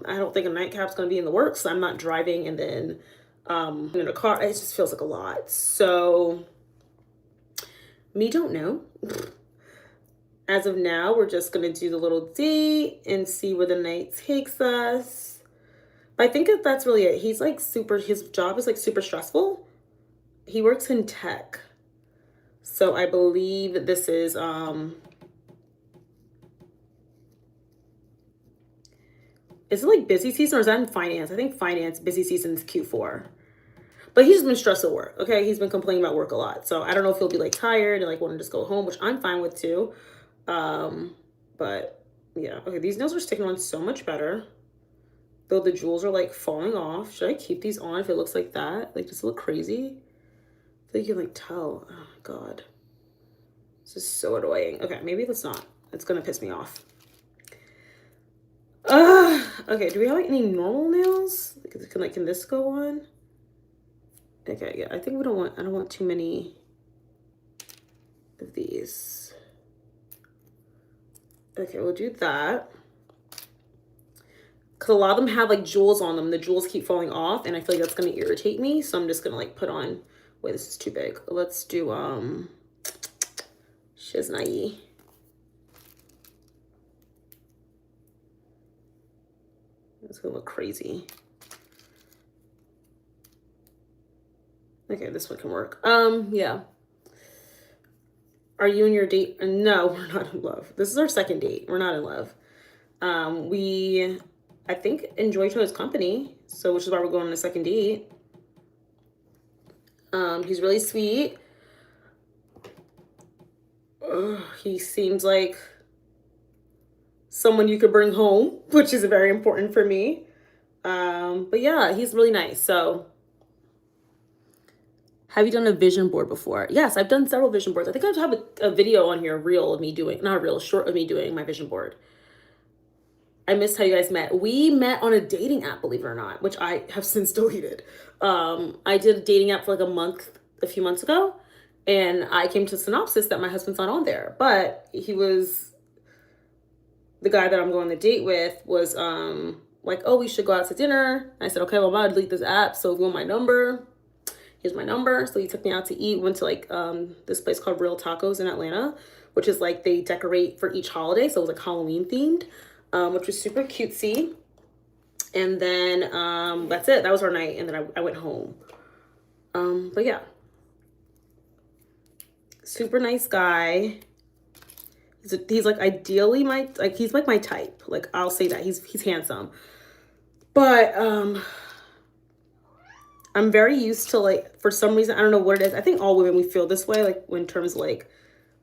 don't think a nightcap's going to be in the works. I'm not driving and then in a car. It just feels like a lot. So me don't know. As of now, we're just going to do the little date and see where the night takes us. But I think that's really it. He's like his job is like super stressful. He works in tech. So I believe this is, is it like busy season or is that in finance? I think finance, busy season is Q4. But he's just been stressed at work, okay? He's been complaining about work a lot. So I don't know if he'll be like tired and like want to just go home, which I'm fine with too. But yeah, okay, these nails are sticking on so much better. Though the jewels are like falling off. Should I keep these on if it looks like that? Like, does it look crazy? feel like you can like tell. Oh my God. This is so annoying. Okay, maybe that's not. It's gonna piss me off. Okay, do we have like any normal nails? Can this go on? Okay, yeah, I think I don't want too many of these. Okay, we'll do that. Because a lot of them have like jewels on them. The jewels keep falling off, and I feel like that's going to irritate me. So I'm just going to like put on, wait, this is too big. Let's do Shiznai. It's going to look crazy. Okay, this one can work. Yeah. Are you and your date? No, we're not in love. This is our second date. We're not in love. We, I think, enjoy each other's company. So, which is why we're going on a second date. He's really sweet. He seems like someone you could bring home, which is very important for me. But yeah, he's really nice. So, have you done a vision board before? Yes, I've done several vision boards. I think I have a video on here, reel of me doing, not a reel, short of me doing my vision board. I missed how you guys met. We met on a dating app, believe it or not, which I have since deleted. I did a dating app for like a few months ago, and I came to synopsis that my husband's not on there, but he was, the guy that I'm going on the date with was like, oh, we should go out to dinner. And I said, okay, well, I'm about to delete this app, so if you want my number, here's my number. So he took me out to eat. Went to like this place called Real Tacos in Atlanta, which is like they decorate for each holiday. So it was like Halloween themed, which was super cutesy. And then that's it. That was our night. And then I went home. But yeah, super nice guy. He's like ideally he's like my type. Like I'll say that he's handsome, but I'm very used to like, for some reason, I don't know what it is. I think all women, we feel this way, like in terms of like,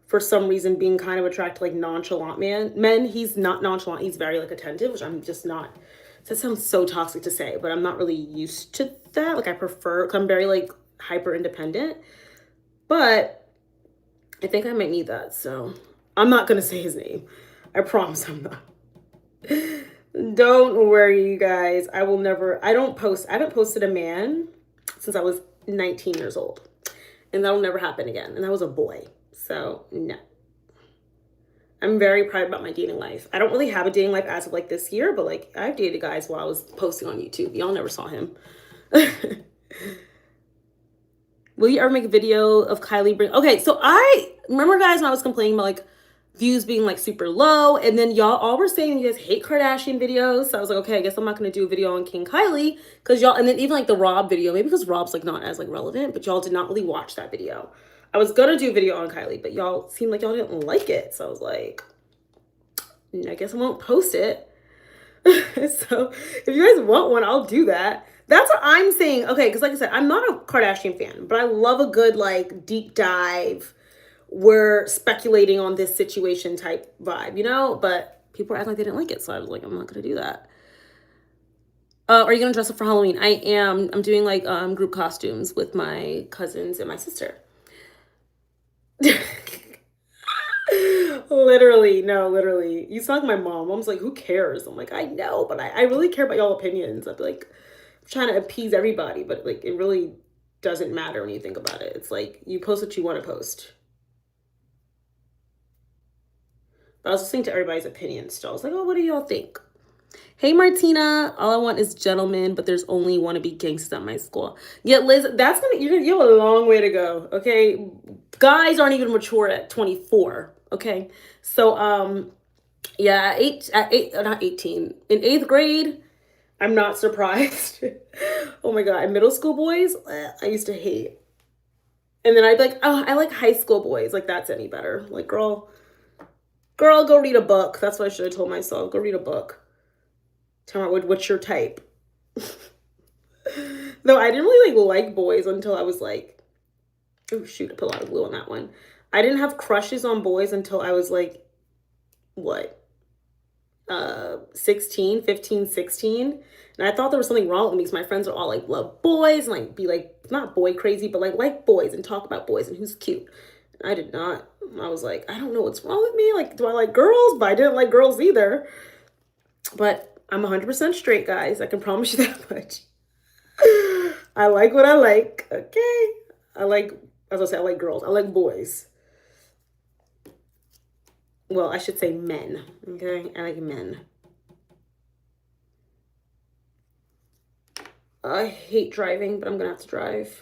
for some reason being kind of attracted to like nonchalant men. He's not nonchalant. He's very like attentive, which I'm just not, that sounds so toxic to say, but I'm not really used to that. Like I prefer, cause I'm very like hyper independent, but I think I might need that. So I'm not going to say his name. I promise I'm not. Don't worry, you guys. I haven't posted a man since I was 19 years old. And that'll never happen again. And that was a boy. So, no. I'm very proud about my dating life. I don't really have a dating life as of like this year, but like I've dated guys while I was posting on YouTube. Y'all never saw him. Will you ever make a video of Kylie Okay, so I remember, guys, when I was complaining about like views being like super low, and then y'all all were saying you guys hate Kardashian videos. So I was like, okay, I guess I'm not gonna do a video on King Kylie, because y'all, and then even like the Rob video, maybe because Rob's like not as like relevant, but y'all did not really watch that video. I was gonna do a video on Kylie, but y'all seemed like y'all didn't like it. So I was like, I guess I won't post it. So if you guys want one, I'll do that. That's what I'm saying. Okay, because like I said, I'm not a Kardashian fan, but I love a good like deep dive, we're speculating on this situation type vibe, you know? But people are acting like they didn't like it, so I was like, I'm not gonna do that. Are you gonna dress up for Halloween? I am. I'm doing like group costumes with my cousins and my sister. Literally, no, literally. You sound like my mom. Mom's like, who cares? I'm like, I know, but I really care about y'all opinions. I feel like I'm trying to appease everybody, but like it really doesn't matter when you think about it. It's like you post what you want to post. But I was listening to everybody's opinions still. I was like, oh, what do y'all think? Hey, Martina. All I want is gentlemen, but there's only wannabe gangsters at my school. Yeah, Liz, you have a long way to go, okay? Guys aren't even mature at 24, okay? So, yeah, not 18. In 8th grade, I'm not surprised. Oh my God, middle school boys, I used to hate. And then I'd be like, oh, I like high school boys. Like, that's any better. Like, girl, go read a book. That's what I should have told myself. Go read a book. Tell me what's your type. Though I didn't really like boys until I was like, oh shoot, I put a lot of glue on that one. I didn't have crushes on boys until I was like, what? 16, 15, 16. And I thought there was something wrong with me because my friends are all like love boys and like be like not boy crazy, but like boys and talk about boys and who's cute. And I did not. I was like, I don't know what's wrong with me. Like, do I like girls? But I didn't like girls either. But I'm 100% straight, guys. I can promise you that much. I like what I like. Okay. I like, as I say, I like girls. I like boys. Well, I should say men. Okay. I like men. I hate driving, but I'm gonna have to drive.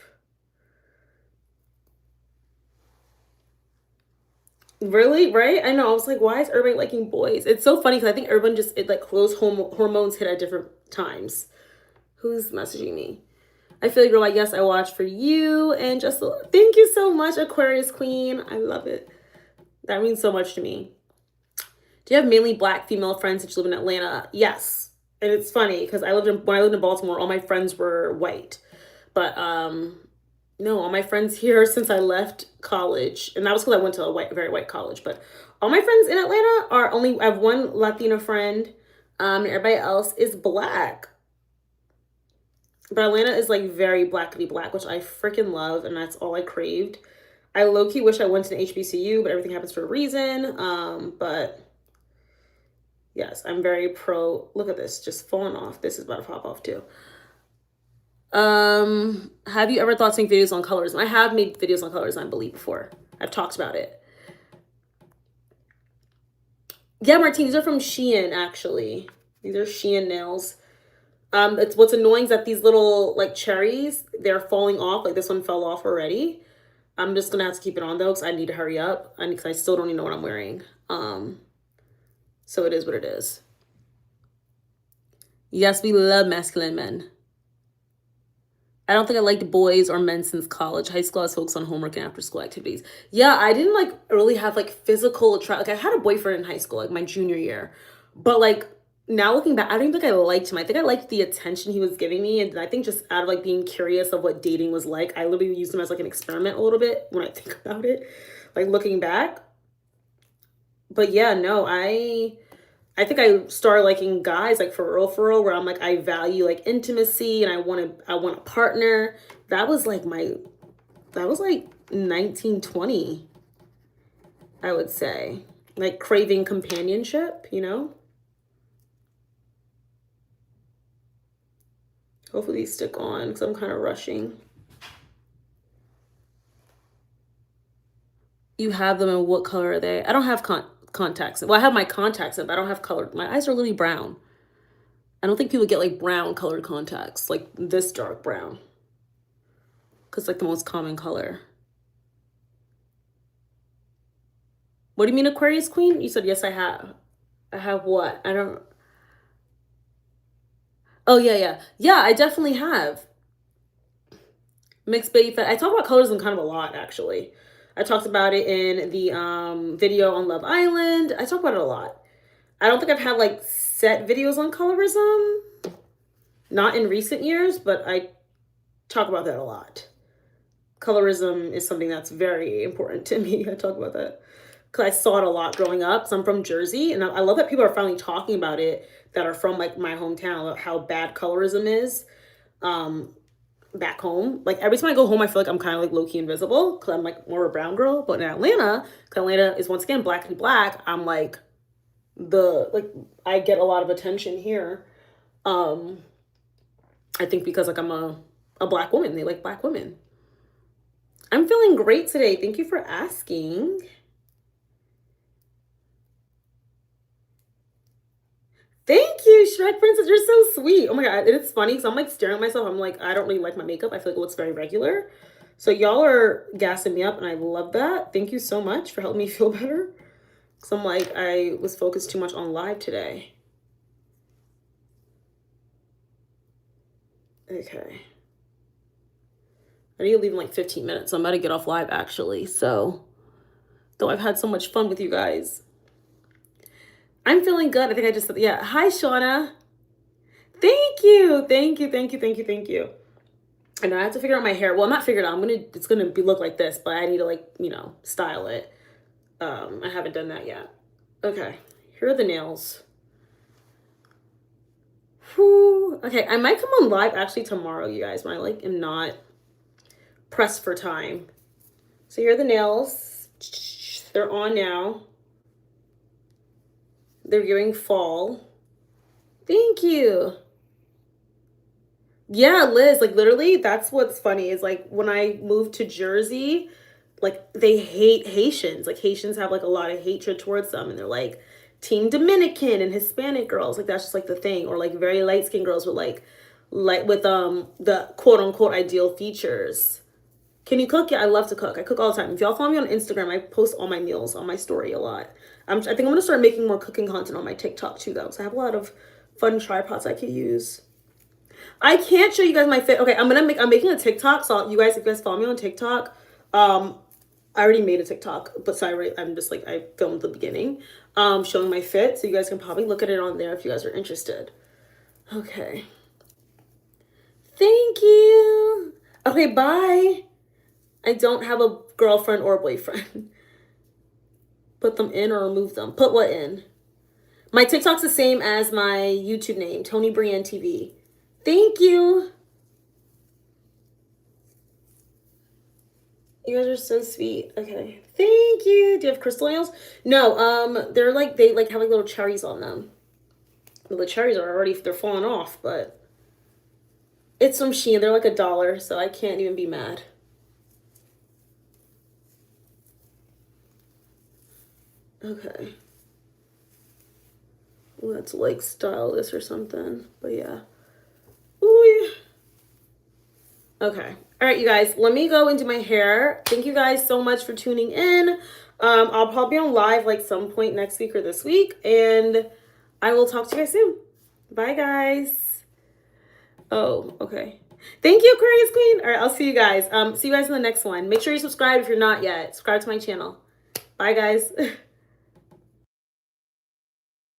Really? Right? I know. I was like, why is everybody liking boys? It's so funny because I think everyone just, it like those hormones hit at different times. Who's messaging me? I feel like you're like, yes, I watched for you. And just thank you so much, Aquarius Queen. I love it. That means so much to me. Do you have mainly black female friends that you live in Atlanta? Yes. And it's funny because when I lived in Baltimore, all my friends were white. But no, all my friends here since I left college, and that was because I went to a very white college, but all my friends in Atlanta I have one Latina friend, and everybody else is black. But Atlanta is like very blackity black, which I freaking love, and that's all I craved. I low-key wish I went to an HBCU, but everything happens for a reason. But yes, I'm very pro. Look at this, just falling off. This is about to pop off too. Have you ever thought to make videos on colorism? I have made videos on colorism, I believe, before. I've talked about it. Yeah, Martine, these are from Shein, actually. These are Shein nails. It's what's annoying is that these little like cherries, they're falling off. Like this one fell off already. I'm just gonna have to keep it on though, because I need to hurry up. And because I still don't even know what I'm wearing. So it is what it is. Yes, we love masculine men. I don't think I liked boys or men since college. High school, I was focused on homework and after school activities. Yeah, I didn't like really have like physical attraction. Like I had a boyfriend in high school, like my junior year. But like now looking back, I don't even think I liked him. I think I liked the attention he was giving me. And I think just out of like being curious of what dating was like, I literally used him as like an experiment a little bit when I think about it, like looking back. But yeah, no, I think I started liking guys like for real, where I'm like, I value like intimacy and I want a partner. That was like 1920, I would say. Like craving companionship, you know? Hopefully these stick on because I'm kind of rushing. You have them in what color are they? I don't have contacts. Well, I have my contacts in, but I don't have color. My eyes are literally brown. I don't think people get like brown colored contacts, like this dark brown. Because like the most common color. What do you mean, Aquarius Queen? You said, yes, I have. I have what? I don't. Oh, yeah. Yeah, I definitely have. Mixed baby fat. I talk about colorism kind of a lot, actually. I talked about it in the video on Love Island. I talk about it a lot. I don't think I've had like set videos on colorism. Not in recent years, but I talk about that a lot. Colorism is something that's very important to me. I talk about that because I saw it a lot growing up. So I'm from Jersey, and I love that people are finally talking about it that are from like my hometown, how bad colorism is back home. Like every time I go home, I feel like I'm kind of like low-key invisible because I'm like more of a brown girl. But in Atlanta, because Atlanta is once again black and black, I'm like I get a lot of attention here. I think because like I'm a black woman. They like black women. I'm feeling great today. Thank you for asking. Thank you, Shrek Princess. You're so sweet. Oh my God. It's funny because I'm like staring at myself. I'm like, I don't really like my makeup. I feel like it looks very regular. So y'all are gassing me up and I love that. Thank you so much for helping me feel better. Because I'm like, I was focused too much on live today. Okay. I need to leave in like 15 minutes. I'm about to get off live actually. So, though I've had so much fun with you guys. I'm feeling good. I think I just said, yeah. Hi, Shauna. Thank you. Thank you. And I have to figure out my hair. Well, I'm not figured out. It's gonna look like this, but I need to like, style it. I haven't done that yet. Okay, here are the nails. Whew. Okay, I might come on live actually tomorrow, you guys, when I like am not pressed for time. So here are the nails. They're on now. They're giving fall. Thank you. Yeah, Liz, like literally, that's what's funny is like when I moved to Jersey, like they hate Haitians. Like Haitians have like a lot of hatred towards them, and they're like Team Dominican and Hispanic girls. Like that's just like the thing, or like very light skinned girls with like with the quote unquote ideal features. Can you cook? Yeah, I love to cook. I cook all the time. If y'all follow me on Instagram, I post all my meals on my story a lot. I think I'm gonna start making more cooking content on my TikTok too, though. So I have a lot of fun tripods I could use. I can't show you guys my fit. Okay, I'm making a TikTok. So if you guys follow me on TikTok, I already made a TikTok, but sorry, I'm just like I filmed the beginning, showing my fit. So you guys can probably look at it on there if you guys are interested. Okay. Thank you. Okay, bye. I don't have a girlfriend or boyfriend. Put them in or remove them. Put what in? My TikTok's the same as my YouTube name, tonibryanne TV. Thank you. You guys are so sweet. Okay. Thank you. Do you have crystal nails? No, they're like they like have like little cherries on them. Well, the cherries are already they're falling off, but it's from Shein. They're like $1, so I can't even be mad. Okay. Let's like style this or something. But yeah. Ooh. Okay. All right, you guys, let me go and do my hair. Thank you guys so much for tuning in. I'll probably be on live like some point next week or this week, and I will talk to you guys soon. Bye, guys. Oh, okay. Thank you, Aquarius Queen. All right, I'll see you guys. See you guys in the next one. Make sure you subscribe if you're not yet. Subscribe to my channel. Bye, guys.